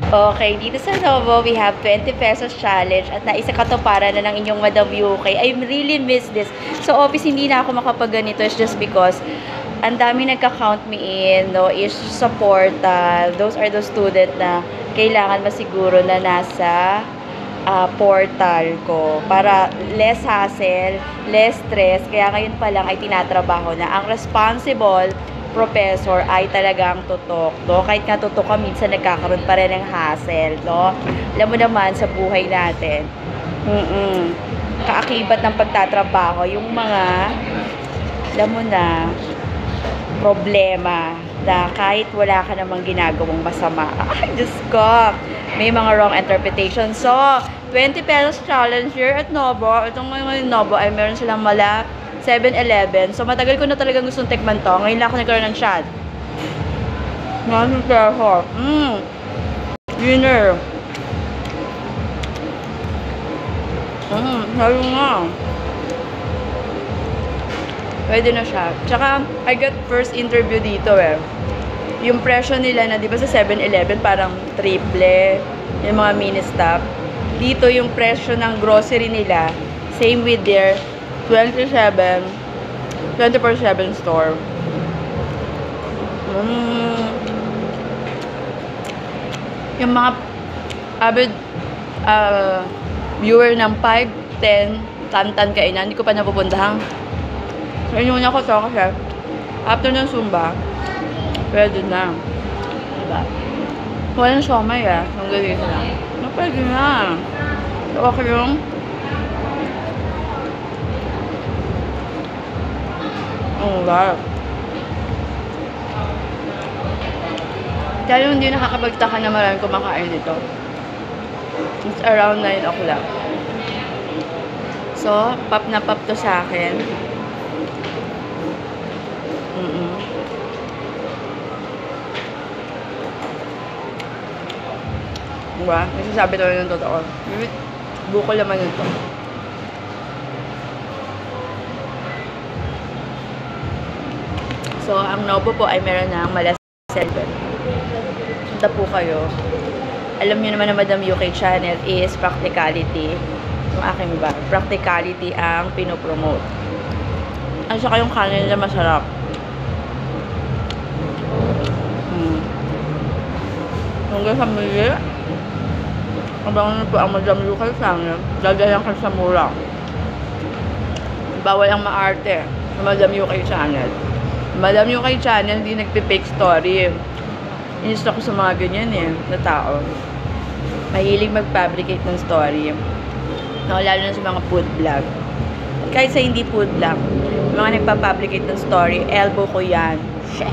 Okay, dito sa Novo, we have 20 pesos challenge at naisa katuparan na ng inyong Madam UK. I really miss this. So, office, hindi na ako makapagganito. It's just because ang dami nagka-count me in, no, is sa portal. Those are the student na kailangan masiguro na nasa portal ko para less hassle, less stress. Kaya ngayon pa lang ay tinatrabaho na. Ang responsible professor ay talagang tutok, no? Kahit nga tutok ka, minsan nagkakaroon pa rin ng hassle, no? Alam mo naman sa buhay natin, kaakibat ng pagtatrabaho, yung mga, alam mo na, problema na kahit wala ka namang ginagawang masama. Ay, Diyos ko! May mga wrong interpretation. So, 20 pesos challenge here at Novo. Itong ngayon Novo ay meron silang mala 7-Eleven. So, matagal ko na talagang gustong tikman to. Ngayon lang ako nagkaroon ng shot. Ngayon peso. Winner. Sabi nga. Pwede na siya. Tsaka, I got first interview dito eh. Yung presyo nila na, di ba sa 7-Eleven, parang triple, yung mga mini stop. Dito yung presyo ng grocery nila, same with their 24/7 store. Yung mga avid viewer ng 5, 10, tantan kainan, hindi ko pa napupuntahan. Ngayon ko to kasi after ng Zumba, pwede na. Diba? Walang siomay eh. Nung gawin na. Pwede na. So, okay yung wow. Kaya hindi nakakapagtaka na maraming kumakain dito. It's around 9 o'clock. So, pop na pop to sa akin. Diba? Nasasabi talaga ng totoo. Bukol naman ito. So, ang Novo po ay meron ng mala 7. Punta po kayo. Alam niyo naman na Madam UK channel is practicality. Yung aking ba? Practicality ang pinopromote. At saka yung kanin nila masarap. Hanggang sa muli. Abangan niyo po ang Madam UK channel. Dadayan ka sa mura. Bawal ang maarte sa Madam UK channel. Madam UK channel, hindi nagpe-fake story. Inis ako sa mga ganyan eh, na tao. Mahilig mag-fabricate ng story. No, lalo na sa mga food vlog. Kahit sa hindi food vlog, mga nagpa-fabricate ng story, elbow ko yan. Sheh.